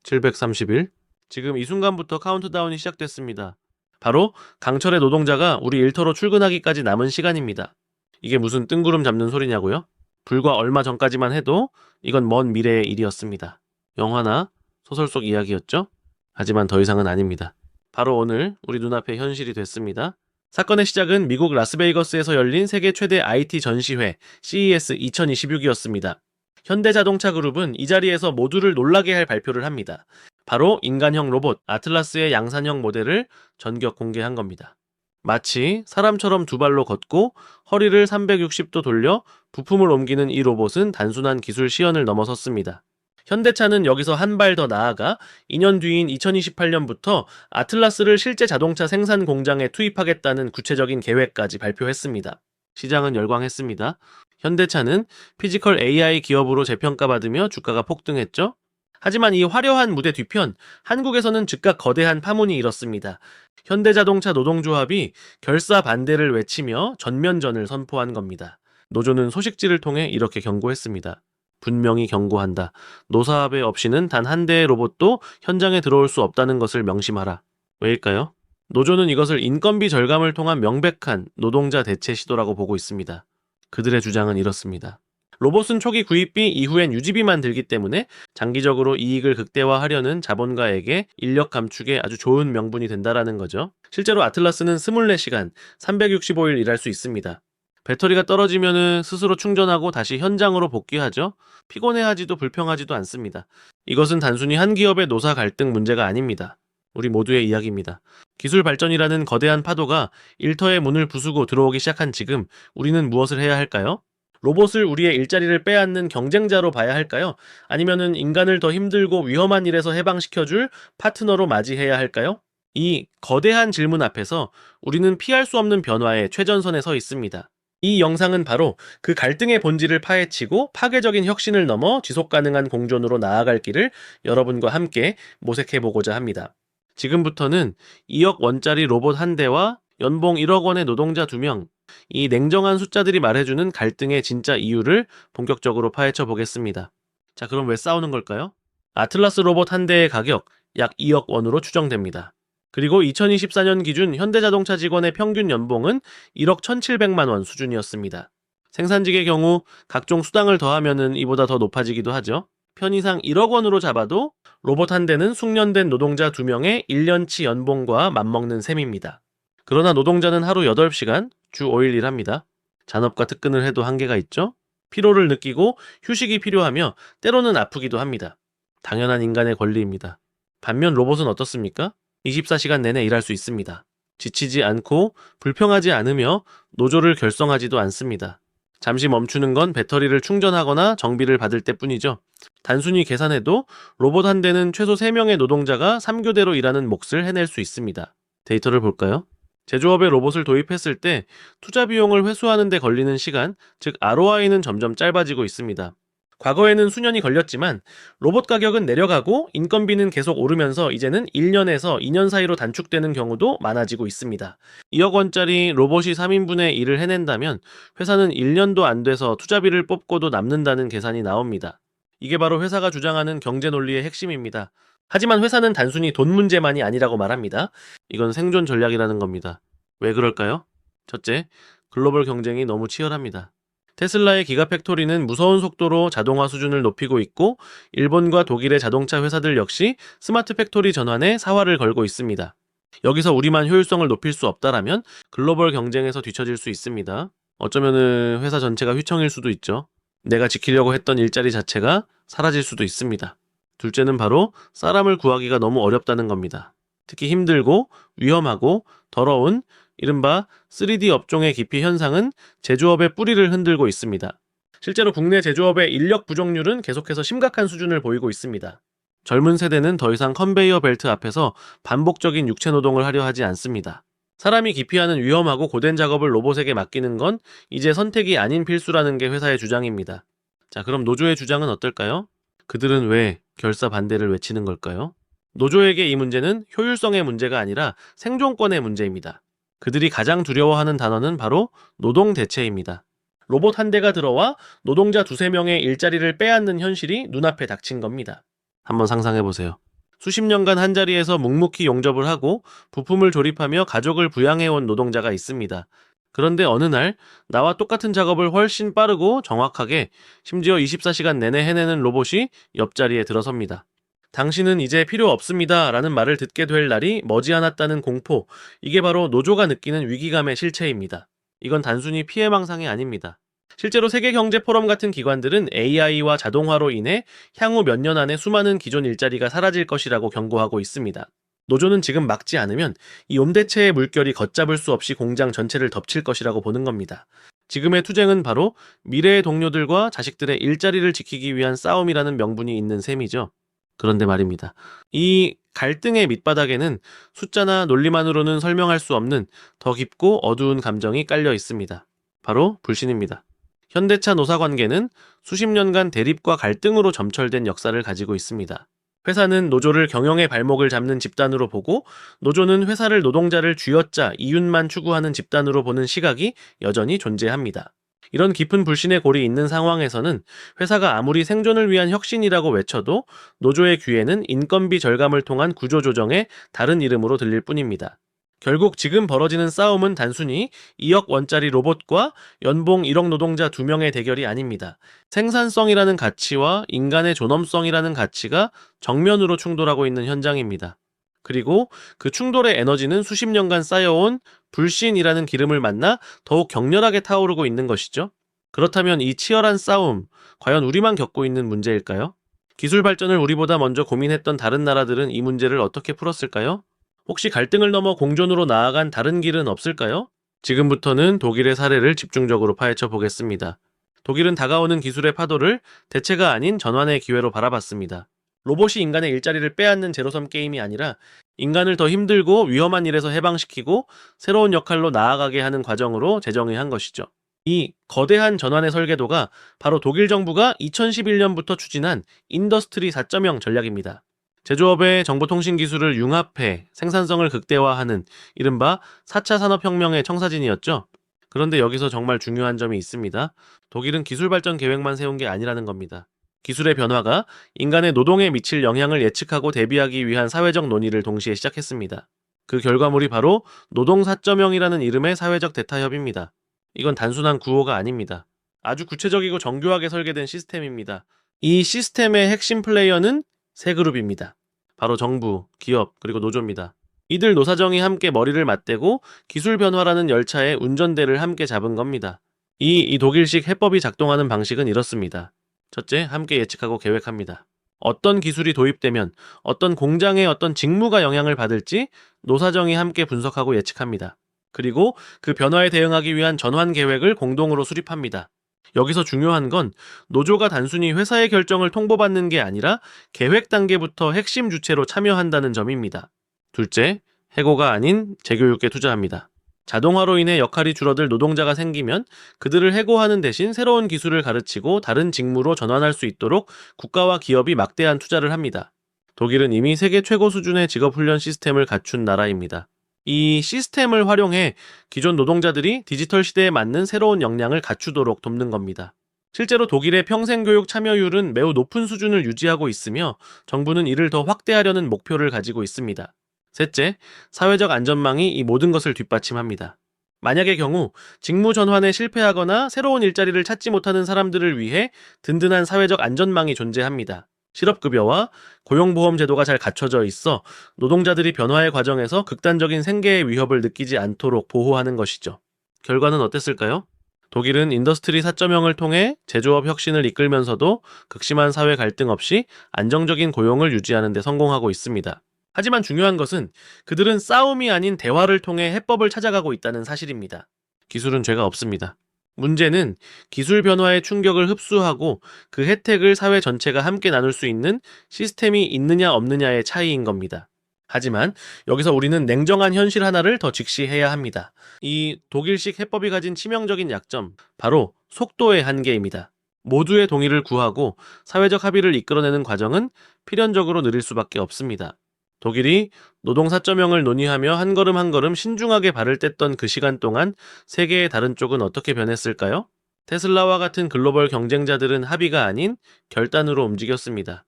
731. 지금 이 순간부터 카운트다운이 시작됐습니다. 바로 강철의 노동자가 우리 일터로 출근하기까지 남은 시간입니다. 이게 무슨 뜬구름 잡는 소리냐고요? 불과 얼마 전까지만 해도 이건 먼 미래의 일이었습니다. 영화나 소설 속 이야기였죠? 하지만 더 이상은 아닙니다. 바로 오늘 우리 눈앞에 현실이 됐습니다. 사건의 시작은 미국 라스베이거스에서 열린 세계 최대 IT 전시회 CES 2026이었습니다. 현대자동차 그룹은 이 자리에서 모두를 놀라게 할 발표를 합니다. 바로 인간형 로봇 아틀라스의 양산형 모델을 전격 공개한 겁니다. 마치 사람처럼 두 발로 걷고 허리를 360도 돌려 부품을 옮기는 이 로봇은 단순한 기술 시연을 넘어섰습니다. 현대차는 여기서 한 발 더 나아가 2년 뒤인 2028년부터 아틀라스를 실제 자동차 생산 공장에 투입하겠다는 구체적인 계획까지 발표했습니다. 시장은 열광했습니다. 현대차는 피지컬 AI 기업으로 재평가받으며 주가가 폭등했죠. 하지만 이 화려한 무대 뒤편, 한국에서는 즉각 거대한 파문이 일었습니다. 현대자동차 노동조합이 결사 반대를 외치며 전면전을 선포한 겁니다. 노조는 소식지를 통해 이렇게 경고했습니다. 분명히 경고한다. 노사합의 없이는 단 한 대의 로봇도 현장에 들어올 수 없다는 것을 명심하라. 왜일까요? 노조는 이것을 인건비 절감을 통한 명백한 노동자 대체 시도라고 보고 있습니다. 그들의 주장은 이렇습니다. 로봇은 초기 구입비, 이후엔 유지비만 들기 때문에 장기적으로 이익을 극대화하려는 자본가에게 인력 감축에 아주 좋은 명분이 된다라는 거죠. 실제로 아틀라스는 24시간, 365일 일할 수 있습니다. 배터리가 떨어지면 스스로 충전하고 다시 현장으로 복귀하죠. 피곤해하지도 불평하지도 않습니다. 이것은 단순히 한 기업의 노사 갈등 문제가 아닙니다. 우리 모두의 이야기입니다. 기술 발전이라는 거대한 파도가 일터의 문을 부수고 들어오기 시작한 지금 우리는 무엇을 해야 할까요? 로봇을 우리의 일자리를 빼앗는 경쟁자로 봐야 할까요? 아니면은 인간을 더 힘들고 위험한 일에서 해방시켜줄 파트너로 맞이해야 할까요? 이 거대한 질문 앞에서 우리는 피할 수 없는 변화의 최전선에 서 있습니다. 이 영상은 바로 그 갈등의 본질을 파헤치고 파괴적인 혁신을 넘어 지속가능한 공존으로 나아갈 길을 여러분과 함께 모색해보고자 합니다. 지금부터는 2억 원짜리 로봇 한 대와 연봉 1억 원의 노동자 2명, 이 냉정한 숫자들이 말해주는 갈등의 진짜 이유를 본격적으로 파헤쳐 보겠습니다. 자, 그럼 왜 싸우는 걸까요? 아틀라스 로봇 한 대의 가격 약 2억 원으로 추정됩니다. 그리고 2024년 기준 현대자동차 직원의 평균 연봉은 1억 1,700만 원 수준이었습니다. 생산직의 경우 각종 수당을 더하면 이보다 더 높아지기도 하죠. 편의상 1억 원으로 잡아도 로봇 한 대는 숙련된 노동자 2명의 1년치 연봉과 맞먹는 셈입니다. 그러나 노동자는 하루 8시간, 주 5일 일합니다. 잔업과 특근을 해도 한계가 있죠? 피로를 느끼고 휴식이 필요하며 때로는 아프기도 합니다. 당연한 인간의 권리입니다. 반면 로봇은 어떻습니까? 24시간 내내 일할 수 있습니다. 지치지 않고 불평하지 않으며 노조를 결성하지도 않습니다. 잠시 멈추는 건 배터리를 충전하거나 정비를 받을 때뿐이죠. 단순히 계산해도 로봇 한 대는 최소 3명의 노동자가 3교대로 일하는 몫을 해낼 수 있습니다. 데이터를 볼까요? 제조업에 로봇을 도입했을 때 투자 비용을 회수하는 데 걸리는 시간, 즉 ROI는 점점 짧아지고 있습니다. 과거에는 수년이 걸렸지만 로봇 가격은 내려가고 인건비는 계속 오르면서 이제는 1년에서 2년 사이로 단축되는 경우도 많아지고 있습니다. 2억 원짜리 로봇이 3인분의 일을 해낸다면 회사는 1년도 안 돼서 투자비를 뽑고도 남는다는 계산이 나옵니다. 이게 바로 회사가 주장하는 경제 논리의 핵심입니다. 하지만 회사는 단순히 돈 문제만이 아니라고 말합니다. 이건 생존 전략이라는 겁니다. 왜 그럴까요? 첫째, 글로벌 경쟁이 너무 치열합니다. 테슬라의 기가팩토리는 무서운 속도로 자동화 수준을 높이고 있고 일본과 독일의 자동차 회사들 역시 스마트 팩토리 전환에 사활을 걸고 있습니다. 여기서 우리만 효율성을 높일 수 없다라면 글로벌 경쟁에서 뒤처질 수 있습니다. 어쩌면은 회사 전체가 휘청일 수도 있죠. 내가 지키려고 했던 일자리 자체가 사라질 수도 있습니다. 둘째는 바로 사람을 구하기가 너무 어렵다는 겁니다. 특히 힘들고 위험하고 더러운 이른바 3D 업종의 기피 현상은 제조업의 뿌리를 흔들고 있습니다. 실제로 국내 제조업의 인력 부족률은 계속해서 심각한 수준을 보이고 있습니다. 젊은 세대는 더 이상 컨베이어 벨트 앞에서 반복적인 육체 노동을 하려 하지 않습니다. 사람이 기피하는 위험하고 고된 작업을 로봇에게 맡기는 건 이제 선택이 아닌 필수라는 게 회사의 주장입니다. 자, 그럼 노조의 주장은 어떨까요? 그들은 왜 결사 반대를 외치는 걸까요? 노조에게 이 문제는 효율성의 문제가 아니라 생존권의 문제입니다. 그들이 가장 두려워하는 단어는 바로 노동 대체입니다. 로봇 한 대가 들어와 노동자 2~3명의 일자리를 빼앗는 현실이 눈앞에 닥친 겁니다. 한번 상상해보세요. 수십 년간 한자리에서 묵묵히 용접을 하고 부품을 조립하며 가족을 부양해온 노동자가 있습니다. 그런데 어느 날 나와 똑같은 작업을 훨씬 빠르고 정확하게 심지어 24시간 내내 해내는 로봇이 옆자리에 들어섭니다. 당신은 이제 필요 없습니다 라는 말을 듣게 될 날이 머지않았다는 공포, 이게 바로 노조가 느끼는 위기감의 실체입니다. 이건 단순히 피해망상이 아닙니다. 실제로 세계경제포럼 같은 기관들은 AI와 자동화로 인해 향후 몇 년 안에 수많은 기존 일자리가 사라질 것이라고 경고하고 있습니다. 노조는 지금 막지 않으면 이 옴대체의 물결이 걷잡을 수 없이 공장 전체를 덮칠 것이라고 보는 겁니다. 지금의 투쟁은 바로 미래의 동료들과 자식들의 일자리를 지키기 위한 싸움이라는 명분이 있는 셈이죠. 그런데 말입니다. 이 갈등의 밑바닥에는 숫자나 논리만으로는 설명할 수 없는 더 깊고 어두운 감정이 깔려 있습니다. 바로 불신입니다. 현대차 노사 관계는 수십 년간 대립과 갈등으로 점철된 역사를 가지고 있습니다. 회사는 노조를 경영의 발목을 잡는 집단으로 보고 노조는 회사를 노동자를 쥐어짜 이윤만 추구하는 집단으로 보는 시각이 여전히 존재합니다. 이런 깊은 불신의 골이 있는 상황에서는 회사가 아무리 생존을 위한 혁신이라고 외쳐도 노조의 귀에는 인건비 절감을 통한 구조조정의 다른 이름으로 들릴 뿐입니다. 결국 지금 벌어지는 싸움은 단순히 2억 원짜리 로봇과 연봉 1억 노동자 2명의 대결이 아닙니다. 생산성이라는 가치와 인간의 존엄성이라는 가치가 정면으로 충돌하고 있는 현장입니다. 그리고 그 충돌의 에너지는 수십 년간 쌓여온 불신이라는 기름을 만나 더욱 격렬하게 타오르고 있는 것이죠. 그렇다면 이 치열한 싸움, 과연 우리만 겪고 있는 문제일까요? 기술 발전을 우리보다 먼저 고민했던 다른 나라들은 이 문제를 어떻게 풀었을까요? 혹시 갈등을 넘어 공존으로 나아간 다른 길은 없을까요? 지금부터는 독일의 사례를 집중적으로 파헤쳐 보겠습니다. 독일은 다가오는 기술의 파도를 대체가 아닌 전환의 기회로 바라봤습니다. 로봇이 인간의 일자리를 빼앗는 제로섬 게임이 아니라 인간을 더 힘들고 위험한 일에서 해방시키고 새로운 역할로 나아가게 하는 과정으로 재정의한 것이죠. 이 거대한 전환의 설계도가 바로 독일 정부가 2011년부터 추진한 인더스트리 4.0 전략입니다. 제조업의 정보통신 기술을 융합해 생산성을 극대화하는 이른바 4차 산업혁명의 청사진이었죠. 그런데 여기서 정말 중요한 점이 있습니다. 독일은 기술 발전 계획만 세운 게 아니라는 겁니다. 기술의 변화가 인간의 노동에 미칠 영향을 예측하고 대비하기 위한 사회적 논의를 동시에 시작했습니다. 그 결과물이 바로 노동 4.0이라는 이름의 사회적 대타협입니다. 이건 단순한 구호가 아닙니다. 아주 구체적이고 정교하게 설계된 시스템입니다. 이 시스템의 핵심 플레이어는 세 그룹입니다. 바로 정부, 기업, 그리고 노조입니다. 이들 노사정이 함께 머리를 맞대고 기술 변화라는 열차의 운전대를 함께 잡은 겁니다. 이 독일식 해법이 작동하는 방식은 이렇습니다. 첫째, 함께 예측하고 계획합니다. 어떤 기술이 도입되면 어떤 공장의 어떤 직무가 영향을 받을지 노사정이 함께 분석하고 예측합니다. 그리고 그 변화에 대응하기 위한 전환 계획을 공동으로 수립합니다. 여기서 중요한 건 노조가 단순히 회사의 결정을 통보받는 게 아니라 계획 단계부터 핵심 주체로 참여한다는 점입니다. 둘째, 해고가 아닌 재교육에 투자합니다. 자동화로 인해 역할이 줄어들 노동자가 생기면 그들을 해고하는 대신 새로운 기술을 가르치고 다른 직무로 전환할 수 있도록 국가와 기업이 막대한 투자를 합니다. 독일은 이미 세계 최고 수준의 직업훈련 시스템을 갖춘 나라입니다. 이 시스템을 활용해 기존 노동자들이 디지털 시대에 맞는 새로운 역량을 갖추도록 돕는 겁니다. 실제로 독일의 평생교육 참여율은 매우 높은 수준을 유지하고 있으며 정부는 이를 더 확대하려는 목표를 가지고 있습니다. 셋째, 사회적 안전망이 이 모든 것을 뒷받침합니다. 만약의 경우 직무 전환에 실패하거나 새로운 일자리를 찾지 못하는 사람들을 위해 든든한 사회적 안전망이 존재합니다. 실업급여와 고용보험 제도가 잘 갖춰져 있어 노동자들이 변화의 과정에서 극단적인 생계의 위협을 느끼지 않도록 보호하는 것이죠. 결과는 어땠을까요? 독일은 인더스트리 4.0을 통해 제조업 혁신을 이끌면서도 극심한 사회 갈등 없이 안정적인 고용을 유지하는 데 성공하고 있습니다. 하지만 중요한 것은 그들은 싸움이 아닌 대화를 통해 해법을 찾아가고 있다는 사실입니다. 기술은 죄가 없습니다. 문제는 기술 변화의 충격을 흡수하고 그 혜택을 사회 전체가 함께 나눌 수 있는 시스템이 있느냐 없느냐의 차이인 겁니다. 하지만 여기서 우리는 냉정한 현실 하나를 더 직시해야 합니다. 이 독일식 해법이 가진 치명적인 약점, 바로 속도의 한계입니다. 모두의 동의를 구하고 사회적 합의를 이끌어내는 과정은 필연적으로 느릴 수밖에 없습니다. 독일이 노동 4.0을 논의하며 한 걸음 한 걸음 신중하게 발을 뗐던 그 시간 동안 세계의 다른 쪽은 어떻게 변했을까요? 테슬라와 같은 글로벌 경쟁자들은 합의가 아닌 결단으로 움직였습니다.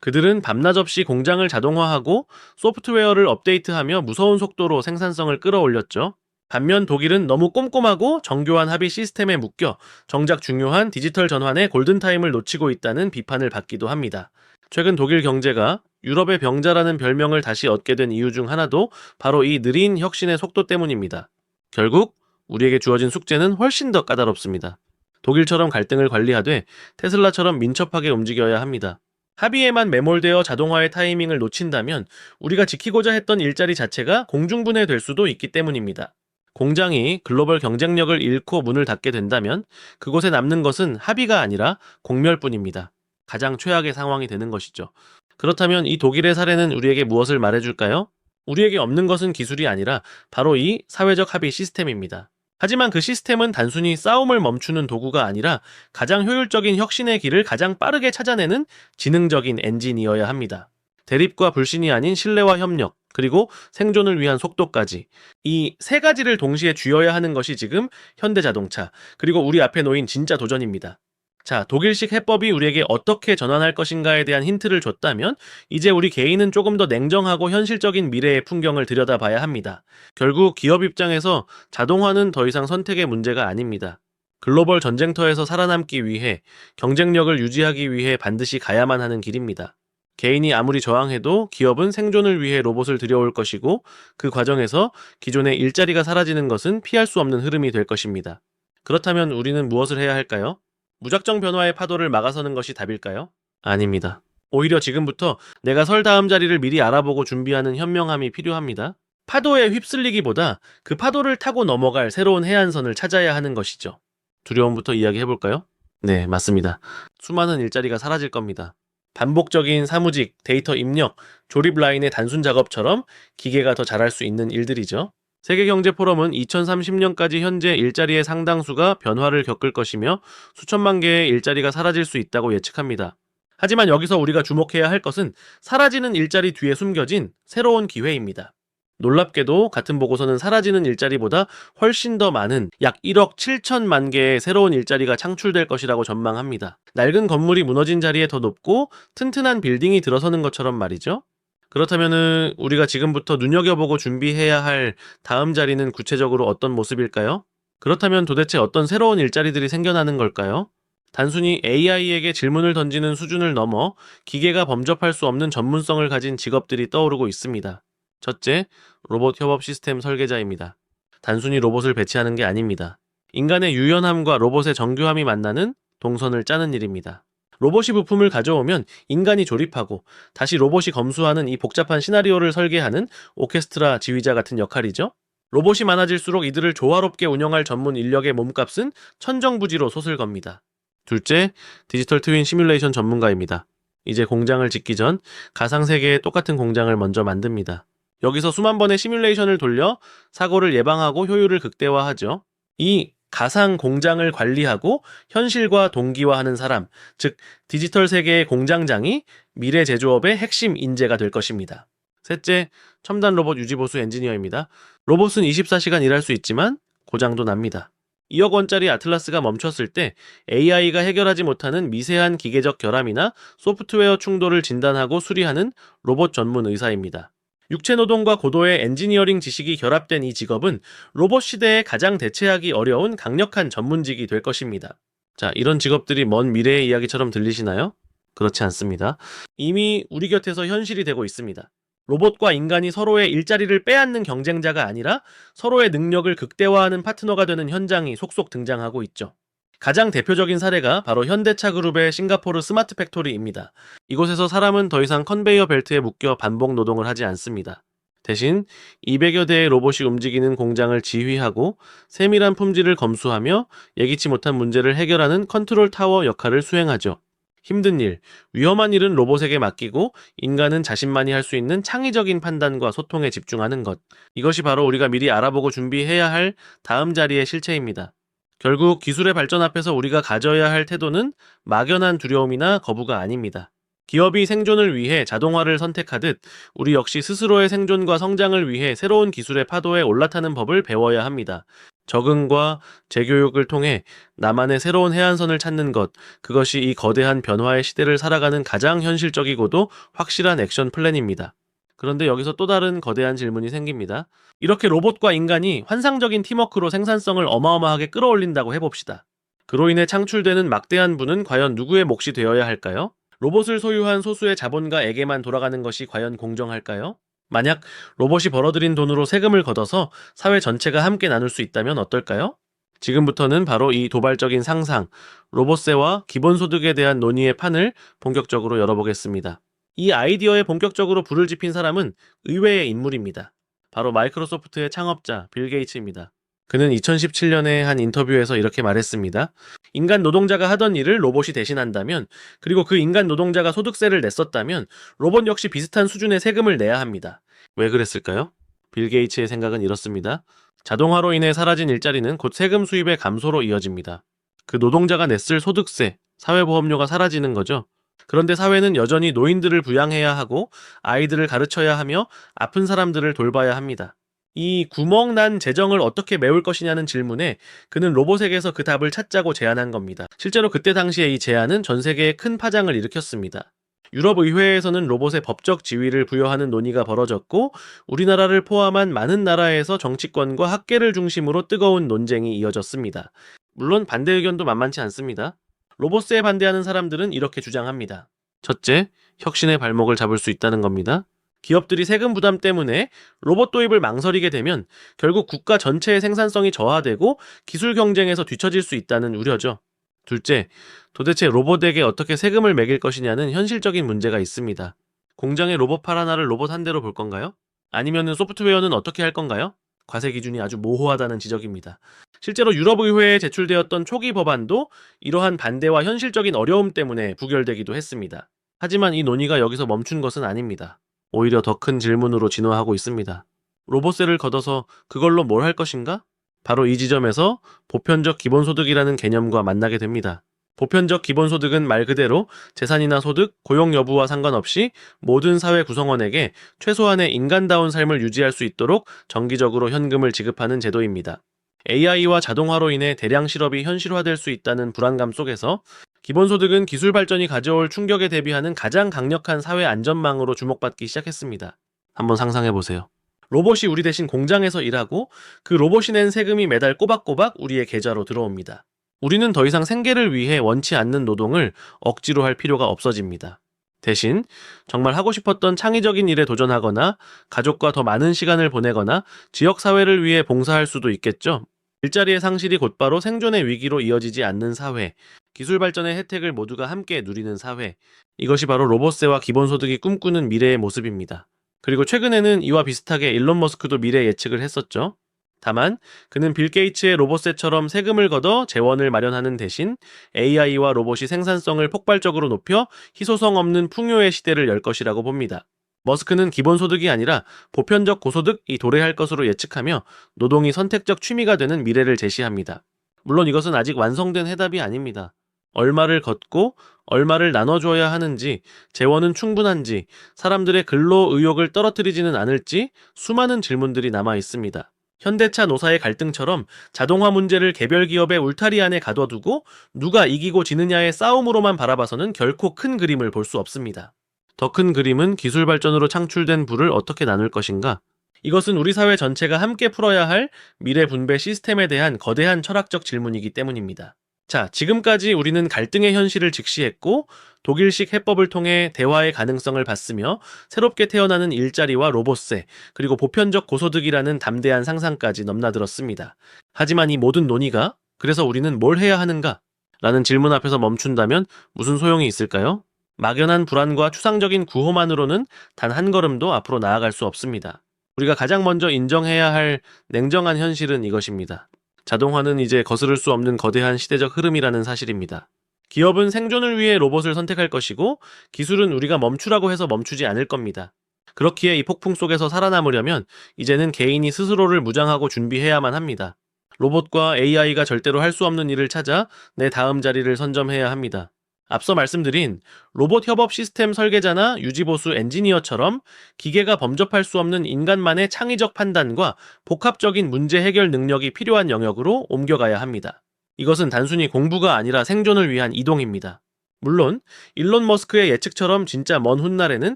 그들은 밤낮 없이 공장을 자동화하고 소프트웨어를 업데이트하며 무서운 속도로 생산성을 끌어올렸죠. 반면 독일은 너무 꼼꼼하고 정교한 합의 시스템에 묶여 정작 중요한 디지털 전환의 골든타임을 놓치고 있다는 비판을 받기도 합니다. 최근 독일 경제가 유럽의 병자라는 별명을 다시 얻게 된 이유 중 하나도 바로 이 느린 혁신의 속도 때문입니다. 결국 우리에게 주어진 숙제는 훨씬 더 까다롭습니다. 독일처럼 갈등을 관리하되 테슬라처럼 민첩하게 움직여야 합니다. 합의에만 매몰되어 자동화의 타이밍을 놓친다면 우리가 지키고자 했던 일자리 자체가 공중분해될 수도 있기 때문입니다. 공장이 글로벌 경쟁력을 잃고 문을 닫게 된다면 그곳에 남는 것은 합의가 아니라 공멸뿐입니다. 가장 최악의 상황이 되는 것이죠. 그렇다면 이 독일의 사례는 우리에게 무엇을 말해줄까요? 우리에게 없는 것은 기술이 아니라 바로 이 사회적 합의 시스템입니다. 하지만 그 시스템은 단순히 싸움을 멈추는 도구가 아니라 가장 효율적인 혁신의 길을 가장 빠르게 찾아내는 지능적인 엔지니어여야 합니다. 대립과 불신이 아닌 신뢰와 협력, 그리고 생존을 위한 속도까지 이 세 가지를 동시에 쥐어야 하는 것이 지금 현대자동차, 그리고 우리 앞에 놓인 진짜 도전입니다. 자, 독일식 해법이 우리에게 어떻게 전환할 것인가에 대한 힌트를 줬다면 이제 우리 개인은 조금 더 냉정하고 현실적인 미래의 풍경을 들여다봐야 합니다. 결국 기업 입장에서 자동화는 더 이상 선택의 문제가 아닙니다. 글로벌 전쟁터에서 살아남기 위해, 경쟁력을 유지하기 위해 반드시 가야만 하는 길입니다. 개인이 아무리 저항해도 기업은 생존을 위해 로봇을 들여올 것이고 그 과정에서 기존의 일자리가 사라지는 것은 피할 수 없는 흐름이 될 것입니다. 그렇다면 우리는 무엇을 해야 할까요? 무작정 변화의 파도를 막아서는 것이 답일까요? 아닙니다. 오히려 지금부터 내가 설 다음 자리를 미리 알아보고 준비하는 현명함이 필요합니다. 파도에 휩쓸리기보다 그 파도를 타고 넘어갈 새로운 해안선을 찾아야 하는 것이죠. 두려움부터 이야기해볼까요? 네, 맞습니다. 수많은 일자리가 사라질 겁니다. 반복적인 사무직, 데이터 입력, 조립 라인의 단순 작업처럼 기계가 더 잘할 수 있는 일들이죠. 세계경제포럼은 2030년까지 현재 일자리의 상당수가 변화를 겪을 것이며 수천만 개의 일자리가 사라질 수 있다고 예측합니다. 하지만 여기서 우리가 주목해야 할 것은 사라지는 일자리 뒤에 숨겨진 새로운 기회입니다. 놀랍게도 같은 보고서는 사라지는 일자리보다 훨씬 더 많은 약 1억 7천만 개의 새로운 일자리가 창출될 것이라고 전망합니다. 낡은 건물이 무너진 자리에 더 높고 튼튼한 빌딩이 들어서는 것처럼 말이죠. 그렇다면 우리가 지금부터 눈여겨보고 준비해야 할 다음 자리는 구체적으로 어떤 모습일까요? 그렇다면 도대체 어떤 새로운 일자리들이 생겨나는 걸까요? 단순히 AI에게 질문을 던지는 수준을 넘어 기계가 범접할 수 없는 전문성을 가진 직업들이 떠오르고 있습니다. 첫째, 로봇 협업 시스템 설계자입니다. 단순히 로봇을 배치하는 게 아닙니다. 인간의 유연함과 로봇의 정교함이 만나는 동선을 짜는 일입니다. 로봇이 부품을 가져오면 인간이 조립하고 다시 로봇이 검수하는 이 복잡한 시나리오를 설계하는 오케스트라 지휘자 같은 역할이죠. 로봇이 많아질수록 이들을 조화롭게 운영할 전문 인력의 몸값은 천정부지로 솟을 겁니다. 둘째, 디지털 트윈 시뮬레이션 전문가입니다. 이제 공장을 짓기 전 가상세계의 똑같은 공장을 먼저 만듭니다. 여기서 수만 번의 시뮬레이션을 돌려 사고를 예방하고 효율을 극대화하죠. 이 가상 공장을 관리하고 현실과 동기화하는 사람, 즉 디지털 세계의 공장장이 미래 제조업의 핵심 인재가 될 것입니다. 셋째, 첨단 로봇 유지보수 엔지니어입니다. 로봇은 24시간 일할 수 있지만 고장도 납니다. 2억 원짜리 아틀라스가 멈췄을 때 AI가 해결하지 못하는 미세한 기계적 결함이나 소프트웨어 충돌을 진단하고 수리하는 로봇 전문 의사입니다. 육체 노동과 고도의 엔지니어링 지식이 결합된 이 직업은 로봇 시대에 가장 대체하기 어려운 강력한 전문직이 될 것입니다. 자, 이런 직업들이 먼 미래의 이야기처럼 들리시나요? 그렇지 않습니다. 이미 우리 곁에서 현실이 되고 있습니다. 로봇과 인간이 서로의 일자리를 빼앗는 경쟁자가 아니라 서로의 능력을 극대화하는 파트너가 되는 현장이 속속 등장하고 있죠. 가장 대표적인 사례가 바로 현대차 그룹의 싱가포르 스마트 팩토리입니다. 이곳에서 사람은 더 이상 컨베이어 벨트에 묶여 반복 노동을 하지 않습니다. 대신 200여 대의 로봇이 움직이는 공장을 지휘하고 세밀한 품질을 검수하며 예기치 못한 문제를 해결하는 컨트롤 타워 역할을 수행하죠. 힘든 일, 위험한 일은 로봇에게 맡기고 인간은 자신만이 할 수 있는 창의적인 판단과 소통에 집중하는 것. 이것이 바로 우리가 미리 알아보고 준비해야 할 다음 자리의 실체입니다. 결국 기술의 발전 앞에서 우리가 가져야 할 태도는 막연한 두려움이나 거부가 아닙니다. 기업이 생존을 위해 자동화를 선택하듯 우리 역시 스스로의 생존과 성장을 위해 새로운 기술의 파도에 올라타는 법을 배워야 합니다. 적응과 재교육을 통해 나만의 새로운 해안선을 찾는 것, 그것이 이 거대한 변화의 시대를 살아가는 가장 현실적이고도 확실한 액션 플랜입니다. 그런데 여기서 또 다른 거대한 질문이 생깁니다. 이렇게 로봇과 인간이 환상적인 팀워크로 생산성을 어마어마하게 끌어올린다고 해봅시다. 그로 인해 창출되는 막대한 부는 과연 누구의 몫이 되어야 할까요? 로봇을 소유한 소수의 자본가에게만 돌아가는 것이 과연 공정할까요? 만약 로봇이 벌어들인 돈으로 세금을 걷어서 사회 전체가 함께 나눌 수 있다면 어떨까요? 지금부터는 바로 이 도발적인 상상, 로봇세와 기본소득에 대한 논의의 판을 본격적으로 열어보겠습니다. 이 아이디어에 본격적으로 불을 지핀 사람은 의외의 인물입니다. 바로 마이크로소프트의 창업자 빌 게이츠입니다. 그는 2017년에 한 인터뷰에서 이렇게 말했습니다. 인간 노동자가 하던 일을 로봇이 대신한다면, 그리고 그 인간 노동자가 소득세를 냈었다면 로봇 역시 비슷한 수준의 세금을 내야 합니다. 왜 그랬을까요? 빌 게이츠의 생각은 이렇습니다. 자동화로 인해 사라진 일자리는 곧 세금 수입의 감소로 이어집니다. 그 노동자가 냈을 소득세, 사회보험료가 사라지는 거죠. 그런데 사회는 여전히 노인들을 부양해야 하고 아이들을 가르쳐야 하며 아픈 사람들을 돌봐야 합니다. 이 구멍난 재정을 어떻게 메울 것이냐는 질문에 그는 로봇에게서 그 답을 찾자고 제안한 겁니다. 실제로 그때 당시에 이 제안은 전 세계에 큰 파장을 일으켰습니다. 유럽 의회에서는 로봇에 법적 지위를 부여하는 논의가 벌어졌고 우리나라를 포함한 많은 나라에서 정치권과 학계를 중심으로 뜨거운 논쟁이 이어졌습니다. 물론 반대 의견도 만만치 않습니다. 로봇세에 반대하는 사람들은 이렇게 주장합니다. 첫째, 혁신의 발목을 잡을 수 있다는 겁니다. 기업들이 세금 부담 때문에 로봇 도입을 망설이게 되면 결국 국가 전체의 생산성이 저하되고 기술 경쟁에서 뒤처질 수 있다는 우려죠. 둘째, 도대체 로봇에게 어떻게 세금을 매길 것이냐는 현실적인 문제가 있습니다. 공장의 로봇팔 하나를 로봇 한 대로 볼 건가요? 아니면 소프트웨어는 어떻게 할 건가요? 과세 기준이 아주 모호하다는 지적입니다. 실제로 유럽의회에 제출되었던 초기 법안도 이러한 반대와 현실적인 어려움 때문에 부결되기도 했습니다. 하지만 이 논의가 여기서 멈춘 것은 아닙니다. 오히려 더 큰 질문으로 진화하고 있습니다. 로봇세를 걷어서 그걸로 뭘 할 것인가? 바로 이 지점에서 보편적 기본소득이라는 개념과 만나게 됩니다. 보편적 기본소득은 말 그대로 재산이나 소득, 고용 여부와 상관없이 모든 사회 구성원에게 최소한의 인간다운 삶을 유지할 수 있도록 정기적으로 현금을 지급하는 제도입니다. AI와 자동화로 인해 대량 실업이 현실화될 수 있다는 불안감 속에서 기본소득은 기술 발전이 가져올 충격에 대비하는 가장 강력한 사회 안전망으로 주목받기 시작했습니다. 한번 상상해보세요. 로봇이 우리 대신 공장에서 일하고 그 로봇이 낸 세금이 매달 꼬박꼬박 우리의 계좌로 들어옵니다. 우리는 더 이상 생계를 위해 원치 않는 노동을 억지로 할 필요가 없어집니다. 대신 정말 하고 싶었던 창의적인 일에 도전하거나 가족과 더 많은 시간을 보내거나 지역사회를 위해 봉사할 수도 있겠죠. 일자리의 상실이 곧바로 생존의 위기로 이어지지 않는 사회, 기술 발전의 혜택을 모두가 함께 누리는 사회, 이것이 바로 로봇세와 기본소득이 꿈꾸는 미래의 모습입니다. 그리고 최근에는 이와 비슷하게 일론 머스크도 미래 예측을 했었죠. 다만 그는 빌 게이츠의 로봇세처럼 세금을 걷어 재원을 마련하는 대신 AI와 로봇이 생산성을 폭발적으로 높여 희소성 없는 풍요의 시대를 열 것이라고 봅니다. 머스크는 기본소득이 아니라 보편적 고소득이 도래할 것으로 예측하며 노동이 선택적 취미가 되는 미래를 제시합니다. 물론 이것은 아직 완성된 해답이 아닙니다. 얼마를 걷고 얼마를 나눠줘야 하는지, 재원은 충분한지, 사람들의 근로 의욕을 떨어뜨리지는 않을지 수많은 질문들이 남아 있습니다. 현대차 노사의 갈등처럼 자동화 문제를 개별 기업의 울타리 안에 가둬두고 누가 이기고 지느냐의 싸움으로만 바라봐서는 결코 큰 그림을 볼 수 없습니다. 더 큰 그림은 기술 발전으로 창출된 부를 어떻게 나눌 것인가? 이것은 우리 사회 전체가 함께 풀어야 할 미래 분배 시스템에 대한 거대한 철학적 질문이기 때문입니다. 자, 지금까지 우리는 갈등의 현실을 직시했고 독일식 해법을 통해 대화의 가능성을 봤으며 새롭게 태어나는 일자리와 로봇세, 그리고 보편적 고소득이라는 담대한 상상까지 넘나들었습니다. 하지만 이 모든 논의가 그래서 우리는 뭘 해야 하는가? 라는 질문 앞에서 멈춘다면 무슨 소용이 있을까요? 막연한 불안과 추상적인 구호만으로는 단 한 걸음도 앞으로 나아갈 수 없습니다. 우리가 가장 먼저 인정해야 할 냉정한 현실은 이것입니다. 자동화는 이제 거스를 수 없는 거대한 시대적 흐름이라는 사실입니다. 기업은 생존을 위해 로봇을 선택할 것이고 기술은 우리가 멈추라고 해서 멈추지 않을 겁니다. 그렇기에 이 폭풍 속에서 살아남으려면 이제는 개인이 스스로를 무장하고 준비해야만 합니다. 로봇과 AI가 절대로 할 수 없는 일을 찾아 내 다음 자리를 선점해야 합니다. 앞서 말씀드린 로봇 협업 시스템 설계자나 유지보수 엔지니어처럼 기계가 범접할 수 없는 인간만의 창의적 판단과 복합적인 문제 해결 능력이 필요한 영역으로 옮겨가야 합니다. 이것은 단순히 공부가 아니라 생존을 위한 이동입니다. 물론 일론 머스크의 예측처럼 진짜 먼 훗날에는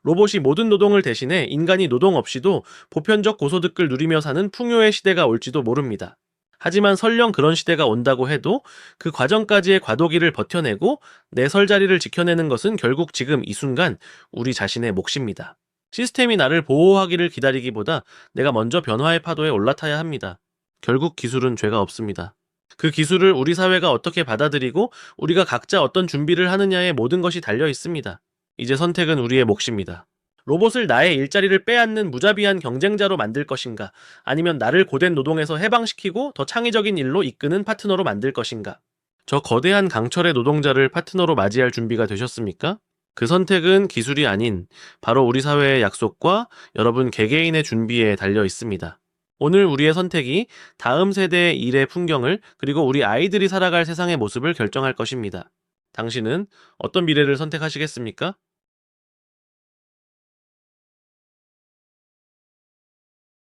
로봇이 모든 노동을 대신해 인간이 노동 없이도 보편적 고소득을 누리며 사는 풍요의 시대가 올지도 모릅니다. 하지만 설령 그런 시대가 온다고 해도 그 과정까지의 과도기를 버텨내고 내 설 자리를 지켜내는 것은 결국 지금 이 순간 우리 자신의 몫입니다. 시스템이 나를 보호하기를 기다리기보다 내가 먼저 변화의 파도에 올라타야 합니다. 결국 기술은 죄가 없습니다. 그 기술을 우리 사회가 어떻게 받아들이고 우리가 각자 어떤 준비를 하느냐에 모든 것이 달려 있습니다. 이제 선택은 우리의 몫입니다. 로봇을 나의 일자리를 빼앗는 무자비한 경쟁자로 만들 것인가, 아니면 나를 고된 노동에서 해방시키고 더 창의적인 일로 이끄는 파트너로 만들 것인가. 저 거대한 강철의 노동자를 파트너로 맞이할 준비가 되셨습니까? 그 선택은 기술이 아닌 바로 우리 사회의 약속과 여러분 개개인의 준비에 달려 있습니다. 오늘 우리의 선택이 다음 세대의 일의 풍경을, 그리고 우리 아이들이 살아갈 세상의 모습을 결정할 것입니다. 당신은 어떤 미래를 선택하시겠습니까?